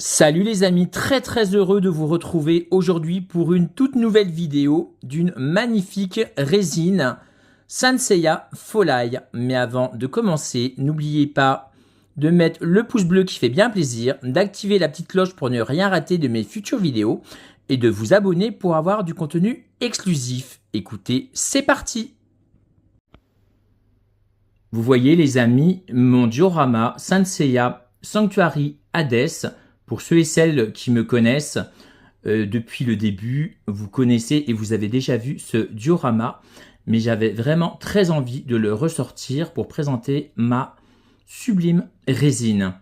Salut les amis, très heureux de vous retrouver aujourd'hui pour une toute nouvelle vidéo d'une magnifique résine Sanseiya Folai. Mais avant de commencer, n'oubliez pas de mettre le pouce bleu qui fait bien plaisir, d'activer la petite cloche pour ne rien rater de mes futures vidéos et de vous abonner pour avoir du contenu exclusif. Écoutez, c'est parti! Vous voyez les amis, mon diorama Sanseiya Sanctuary Hades. Pour ceux et celles qui me connaissent depuis le début, vous connaissez et vous avez déjà vu ce diorama, mais j'avais vraiment très envie de le ressortir pour présenter ma sublime résine.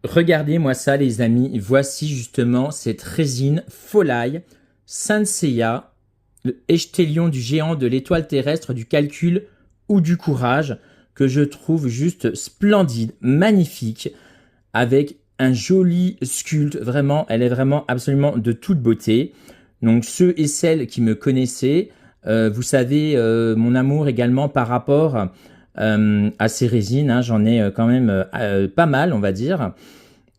Regardez-moi ça les amis, voici justement cette résine Folai Sanseiya, le échantillon du géant de l'étoile terrestre du calcul ou du courage, que je trouve juste splendide, magnifique, avec un joli sculpte, vraiment, elle est vraiment absolument de toute beauté. Donc ceux et celles qui me connaissaient, vous savez mon amour également par rapport à ces résines, hein, j'en ai quand même pas mal on va dire.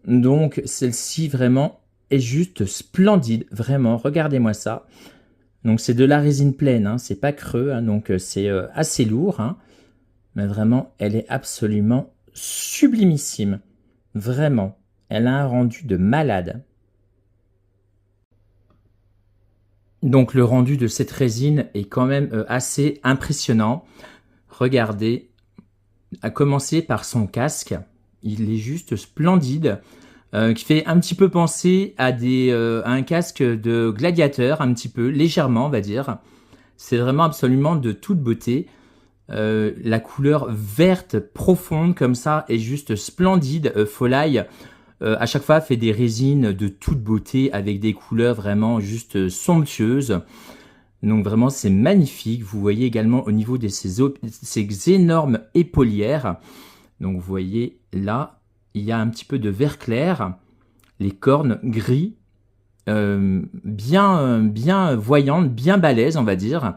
Donc celle-ci vraiment est juste splendide, vraiment, regardez-moi ça. Donc c'est de la résine pleine, hein, c'est pas creux, hein, donc c'est assez lourd, hein, mais vraiment elle est absolument sublimissime. Vraiment, elle a un rendu de malade. Donc le rendu de cette résine est quand même assez impressionnant. Regardez, à commencer par son casque, il est juste splendide, qui fait un petit peu penser à un casque de gladiateur, un petit peu, légèrement on va dire. C'est vraiment absolument de toute beauté. La couleur verte profonde comme ça est juste splendide. Folai à chaque fois fait des résines de toute beauté avec des couleurs vraiment juste somptueuses. Donc vraiment c'est magnifique. Vous voyez également au niveau de ces énormes épaulières. Donc vous voyez là il y a un petit peu de vert clair, les cornes gris, bien voyantes, bien balèzes on va dire.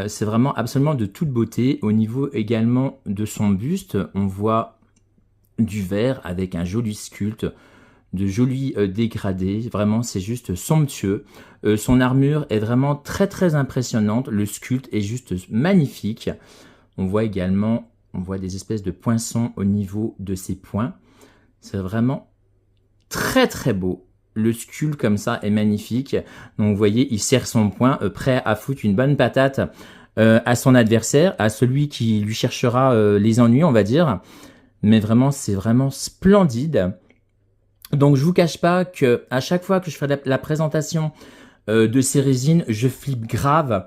C'est vraiment absolument de toute beauté. Au niveau également de son buste, on voit du vert avec un joli sculpte, de jolis dégradés. Vraiment, c'est juste somptueux. Son armure est vraiment très impressionnante. Le sculpte est juste magnifique. On voit également, des espèces de poinçons au niveau de ses poings. C'est vraiment très beau. Le sculpte comme ça est magnifique. Donc vous voyez, il serre son poing, prêt à foutre une bonne patate à son adversaire, à celui qui lui cherchera les ennuis, on va dire. Mais vraiment, c'est vraiment splendide. Donc je vous cache pas que à chaque fois que je fais la présentation de ces résines, je flippe grave.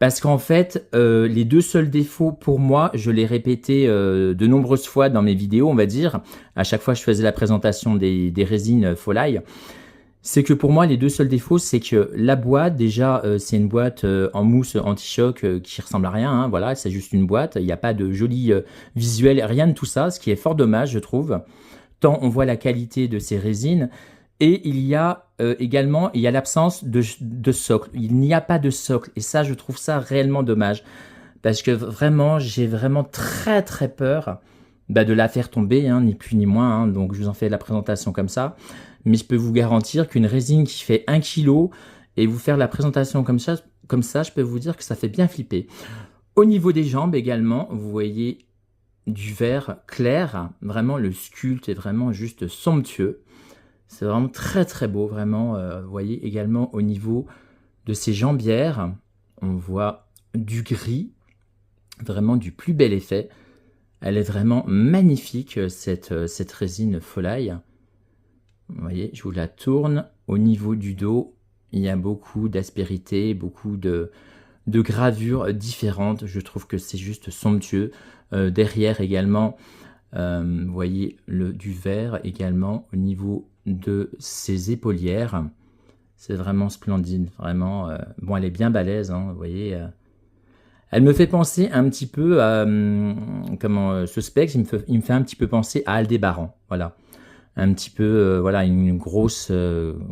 Parce qu'en fait, les deux seuls défauts pour moi, je l'ai répété de nombreuses fois dans mes vidéos, on va dire, à chaque fois que je faisais la présentation des résines Folai, c'est que pour moi, les deux seuls défauts, c'est que la boîte, déjà, c'est une boîte en mousse anti-choc qui ressemble à rien, hein, voilà, c'est juste une boîte, il n'y a pas de joli visuel, rien de tout ça, ce qui est fort dommage, je trouve, tant on voit la qualité de ces résines. Et il y a également l'absence de socle. Il n'y a pas de socle. Et ça, je trouve ça réellement dommage. Parce que vraiment, j'ai vraiment très peur de la faire tomber, hein, ni plus ni moins. Hein. Donc, je vous en fais la présentation comme ça. Mais je peux vous garantir qu'une résine qui fait 1 kg et vous faire la présentation comme ça, je peux vous dire que ça fait bien flipper. Au niveau des jambes également, vous voyez du vert clair. Vraiment, le sculpte est vraiment juste somptueux. C'est vraiment très beau, vraiment. Vous voyez également au niveau de ses jambières, on voit du gris, vraiment du plus bel effet. Elle est vraiment magnifique, cette résine Folai. Vous voyez, je vous la tourne. Au niveau du dos, il y a beaucoup d'aspérité, beaucoup de gravures différentes. Je trouve que c'est juste somptueux. Derrière également, vous voyez du vert également au niveau de ses épaulières. C'est vraiment splendide, vraiment. Bon, elle est bien balèze, hein, vous voyez. Elle me fait penser un petit peu à ce spectre, il me fait un petit peu penser à Aldébaran, voilà. Un petit peu, voilà, une grosse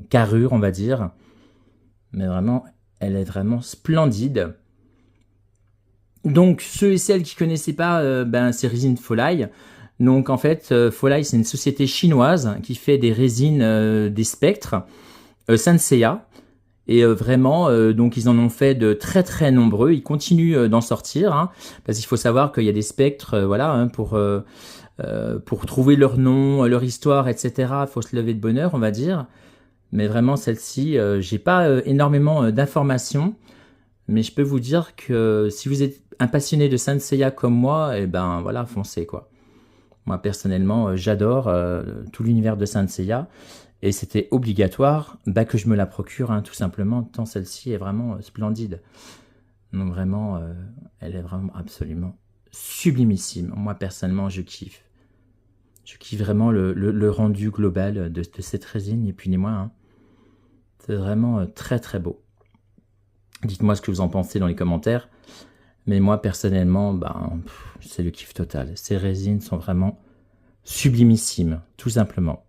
carrure, on va dire. Mais vraiment, elle est vraiment splendide. Donc, ceux et celles qui ne connaissaient pas ces résines Folai, Donc en fait, Folai, c'est une société chinoise qui fait des résines, des spectres, Sanseiya. Et vraiment, donc ils en ont fait de très très nombreux. Ils continuent d'en sortir, hein, parce qu'il faut savoir qu'il y a des spectres, voilà, hein, pour trouver leur nom, leur histoire, etc. Il faut se lever de bonne heure, on va dire. Mais vraiment, celle-ci, j'ai pas énormément d'informations, mais je peux vous dire que si vous êtes un passionné de Saint Seiya comme moi, et ben voilà, foncez quoi. Moi personnellement, j'adore tout l'univers de Saint Seiya. Et c'était obligatoire que je me la procure, hein, tout simplement, tant celle-ci est vraiment splendide. Donc vraiment, elle est vraiment absolument sublimissime. Moi, personnellement, je kiffe. Je kiffe vraiment le rendu global de cette résine, ni plus ni moins. Hein. C'est vraiment très très beau. Dites-moi ce que vous en pensez dans les commentaires. Mais moi, personnellement, c'est le kiff total. Ces résines sont vraiment sublimissimes, tout simplement.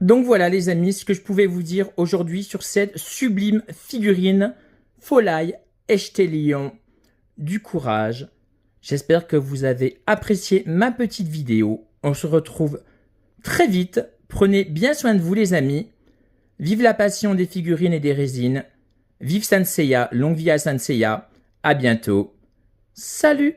Donc voilà les amis, ce que je pouvais vous dire aujourd'hui sur cette sublime figurine Folai Echtelion du courage. J'espère que vous avez apprécié ma petite vidéo. On se retrouve très vite. Prenez bien soin de vous les amis. Vive la passion des figurines et des résines. Vive Saint Seiya, longue vie à Saint Seiya. À bientôt. Salut!